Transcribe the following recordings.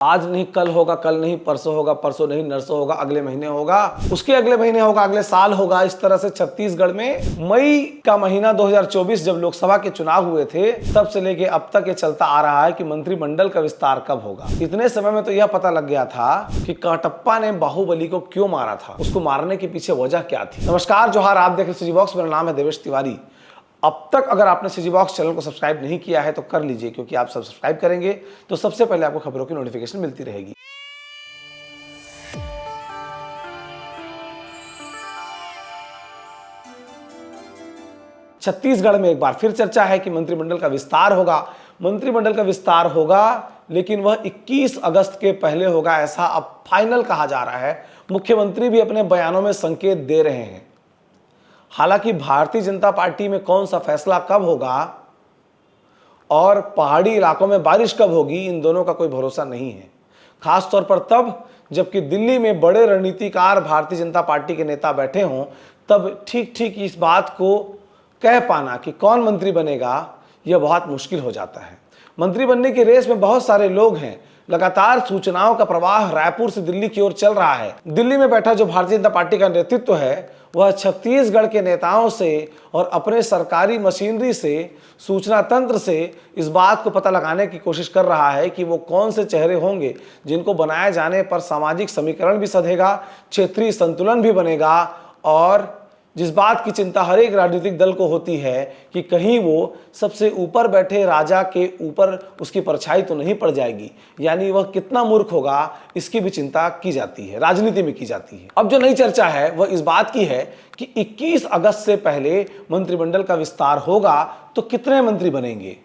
आज नहीं कल होगा, कल नहीं परसों होगा, परसों नहीं नरसों होगा, अगले महीने होगा, उसके अगले महीने होगा, अगले साल होगा। इस तरह से छत्तीसगढ़ में मई का महीना 2024 जब लोकसभा के चुनाव हुए थे तब से लेके अब तक ये चलता आ रहा है कि मंत्रिमंडल का विस्तार कब होगा। इतने समय में तो यह पता लग गया था कि काटप्पा ने बाहुबली को क्यों मारा था, उसको मारने के पीछे वजह क्या थी। नमस्कार, जोहार, आप देख रहे सीजी बॉक्स। मेरा नाम है देवेश तिवारी। अब तक अगर आपने सीजी बॉक्स चैनल को सब्सक्राइब नहीं किया है तो कर लीजिए, क्योंकि आप सब्सक्राइब करेंगे तो सबसे पहले आपको खबरों की नोटिफिकेशन मिलती रहेगी। छत्तीसगढ़ में एक बार फिर चर्चा है कि मंत्रिमंडल का विस्तार होगा। मंत्रिमंडल का विस्तार होगा, लेकिन वह 21 अगस्त के पहले होगा, ऐसा अब फाइनल कहा जा रहा है। मुख्यमंत्री भी अपने बयानों में संकेत दे रहे हैं। हालांकि भारतीय जनता पार्टी में कौन सा फैसला कब होगा और पहाड़ी इलाकों में बारिश कब होगी, इन दोनों का कोई भरोसा नहीं है। खास तौर पर तब जबकि दिल्ली में बड़े रणनीतिकार भारतीय जनता पार्टी के नेता बैठे हों, तब ठीक ठीक इस बात को कह पाना कि कौन मंत्री बनेगा यह बहुत मुश्किल हो जाता है। मंत्री बनने की रेस में बहुत सारे लोग हैं। लगातार सूचनाओं का प्रवाह रायपुर से दिल्ली की ओर चल रहा है। दिल्ली में बैठा जो भारतीय जनता पार्टी का नेतृत्व है वह छत्तीसगढ़ के नेताओं से और अपने सरकारी मशीनरी से, सूचना तंत्र से इस बात को पता लगाने की कोशिश कर रहा है कि वो कौन से चेहरे होंगे जिनको बनाए जाने पर सामाजिक समीकरण भी सधेगा, क्षेत्रीय संतुलन भी बनेगा। और जिस बात की चिंता हर एक राजनीतिक दल को होती है कि कहीं वो सबसे ऊपर बैठे राजा के ऊपर उसकी परछाई तो नहीं पड़ जाएगी, यानी वह कितना मूर्ख होगा, इसकी भी चिंता की जाती है, राजनीति में की जाती है। अब जो नई चर्चा है वह इस बात की है कि 21 अगस्त से पहले मंत्रिमंडल का विस्तार होगा तो कितने मंत्री बनेंगे,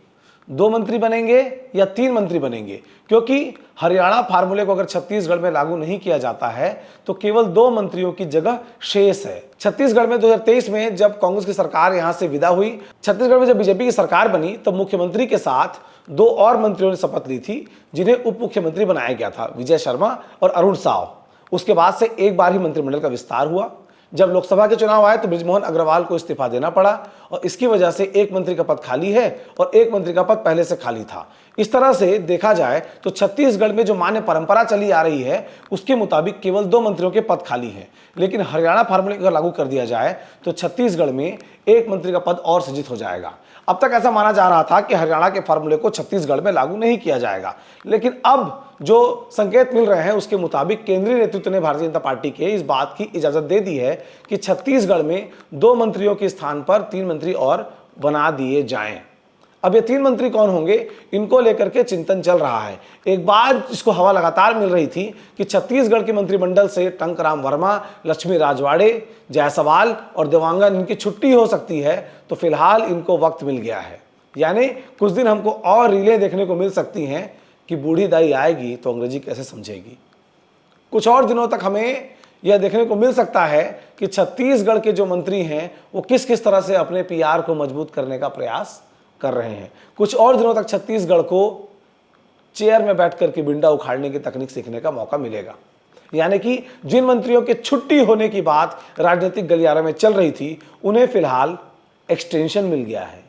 2 मंत्री बनेंगे या 3 मंत्री बनेंगे। क्योंकि हरियाणा फार्मूले को अगर छत्तीसगढ़ में लागू नहीं किया जाता है तो केवल 2 मंत्रियों की जगह शेष है। छत्तीसगढ़ में 2023 में जब कांग्रेस की सरकार यहां से विदा हुई, छत्तीसगढ़ में जब बीजेपी की सरकार बनी, तब मुख्यमंत्री के साथ 2 और मंत्रियों ने शपथ ली थी जिन्हें उप मुख्यमंत्री बनाया गया था, विजय शर्मा और अरुण साव। उसके बाद से एक बार ही मंत्रिमंडल का विस्तार हुआ। जब लोकसभा के चुनाव आए तो बृजमोहन अग्रवाल को इस्तीफा देना पड़ा और इसकी वजह से एक मंत्री का पद खाली है और एक मंत्री का पद पहले से खाली था। इस तरह से देखा जाए तो छत्तीसगढ़ में जो मान्य परंपरा चली आ रही है उसके मुताबिक केवल 2 मंत्रियों के पद खाली हैं। लेकिन हरियाणा फार्मूले अगर लागू कर दिया जाए तो छत्तीसगढ़ में एक मंत्री का पद और सृजित हो जाएगा। अब तक ऐसा माना जा रहा था कि हरियाणा के फार्मूले को छत्तीसगढ़ में लागू नहीं किया जाएगा, लेकिन अब जो संकेत मिल रहे हैं उसके मुताबिक केंद्रीय नेतृत्व ने भारतीय जनता पार्टी के इस बात की इजाजत दे दी है कि छत्तीसगढ़ में 2 मंत्रियों के स्थान पर 3 मंत्री और बना दिए जाएं। अब ये 3 मंत्री कौन होंगे, इनको लेकर के चिंतन चल रहा है। एक बात जिसको हवा लगातार मिल रही थी कि छत्तीसगढ़ के मंत्रिमंडल से टंकराम वर्मा, लक्ष्मी राजवाड़े, जायसवाल और देवांगन इनकी छुट्टी हो सकती है, तो फिलहाल इनको वक्त मिल गया है। यानी कुछ दिन हमको और रीलें देखने को मिल सकती हैं कि बूढ़ी दाई आएगी तो अंग्रेजी कैसे समझेगी। कुछ और दिनों तक हमें यह देखने को मिल सकता है कि छत्तीसगढ़ के जो मंत्री हैं वो किस किस तरह से अपने पीआर को मजबूत करने का प्रयास कर रहे हैं। कुछ और दिनों तक छत्तीसगढ़ को चेयर में बैठ करके बिंडा उखाड़ने की तकनीक सीखने का मौका मिलेगा। यानी कि जिन मंत्रियों के छुट्टी होने की बात राजनीतिक गलियारे में चल रही थी उन्हें फिलहाल एक्सटेंशन मिल गया है।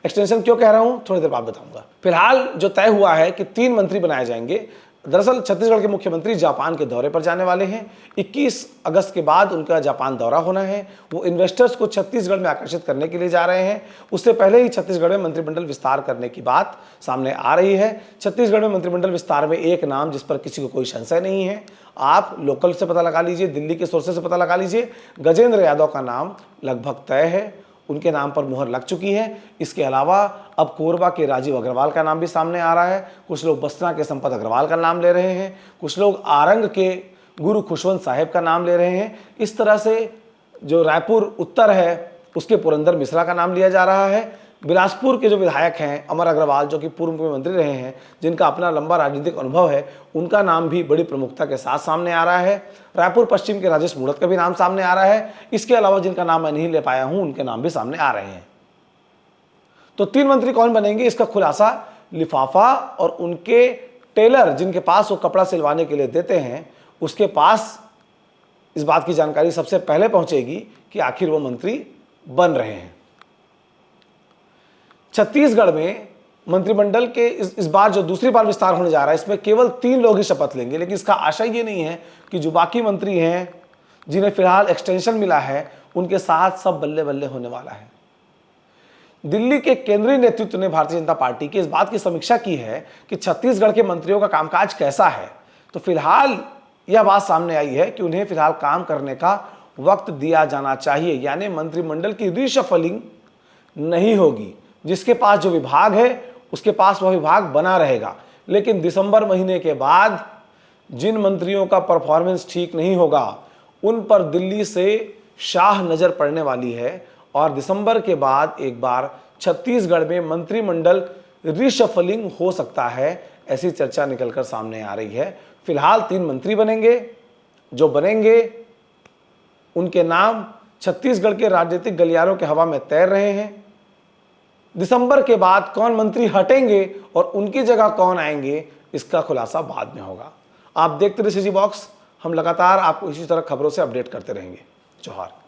एक्सटेंशन क्यों कह रहा हूं, थोड़ी देर बाद बताऊंगा। फिलहाल जो तय हुआ है कि 3 मंत्री बनाए जाएंगे। दरअसल छत्तीसगढ़ के मुख्यमंत्री जापान के दौरे पर जाने वाले हैं। 21 अगस्त के बाद उनका जापान दौरा होना है। वो इन्वेस्टर्स को छत्तीसगढ़ में आकर्षित करने के लिए जा रहे हैं। उससे पहले ही छत्तीसगढ़ में मंत्रिमंडल विस्तार करने की बात सामने आ रही है। छत्तीसगढ़ में मंत्रिमंडल विस्तार में एक नाम जिस पर किसी को कोई संशय नहीं है, आप लोकल से पता लगा लीजिए, दिल्ली के सोर्सेस से पता लगा लीजिए, गजेंद्र यादव का नाम लगभग तय है, उनके नाम पर मुहर लग चुकी है। इसके अलावा अब कोरबा के राजीव अग्रवाल का नाम भी सामने आ रहा है। कुछ लोग बसना के संपत अग्रवाल का नाम ले रहे हैं, कुछ लोग आरंग के गुरु खुशवंत साहेब का नाम ले रहे हैं। इस तरह से जो रायपुर उत्तर है उसके पुरंदर मिश्रा का नाम लिया जा रहा है। बिलासपुर के जो विधायक हैं अमर अग्रवाल, जो कि पूर्व मुख्यमंत्री रहे हैं, जिनका अपना लंबा राजनीतिक अनुभव है, उनका नाम भी बड़ी प्रमुखता के साथ सामने आ रहा है। रायपुर पश्चिम के राजेश मूणत का भी नाम सामने आ रहा है। इसके अलावा जिनका नाम मैं नहीं ले पाया हूं उनके नाम भी सामने आ रहे हैं। तो 3 मंत्री कौन बनेंगे इसका खुलासा लिफाफा और उनके टेलर जिनके पास वो कपड़ा सिलवाने के लिए देते हैं उसके पास इस बात की जानकारी सबसे पहले पहुंचेगी कि आखिर वो मंत्री बन रहे हैं। छत्तीसगढ़ में मंत्रिमंडल के इस बार जो दूसरी बार विस्तार होने जा रहा है, इसमें केवल 3 लोग ही शपथ लेंगे, लेकिन इसका आशय ये नहीं है कि जो बाकी मंत्री हैं जिन्हें फिलहाल एक्सटेंशन मिला है उनके साथ सब बल्ले बल्ले होने वाला है। दिल्ली के केंद्रीय नेतृत्व ने भारतीय जनता पार्टी की इस बात की समीक्षा की है कि छत्तीसगढ़ के मंत्रियों का कामकाज कैसा है, तो फिलहाल यह बात सामने आई है कि उन्हें फिलहाल काम करने का वक्त दिया जाना चाहिए, यानी मंत्रिमंडल की रीशफलिंग नहीं होगी। जिसके पास जो विभाग है उसके पास वह विभाग बना रहेगा, लेकिन दिसंबर महीने के बाद जिन मंत्रियों का परफॉर्मेंस ठीक नहीं होगा उन पर दिल्ली से शाह नजर पड़ने वाली है और दिसंबर के बाद एक बार छत्तीसगढ़ में मंत्रिमंडल रीशफलिंग हो सकता है, ऐसी चर्चा निकलकर सामने आ रही है। फिलहाल 3 मंत्री बनेंगे, जो बनेंगे उनके नाम छत्तीसगढ़ के राजनीतिक गलियारों के हवा में तैर रहे हैं। दिसंबर के बाद कौन मंत्री हटेंगे और उनकी जगह कौन आएंगे, इसका खुलासा बाद में होगा। आप देखते रहिए CG बॉक्स, हम लगातार आपको इसी तरह खबरों से अपडेट करते रहेंगे। जोहार।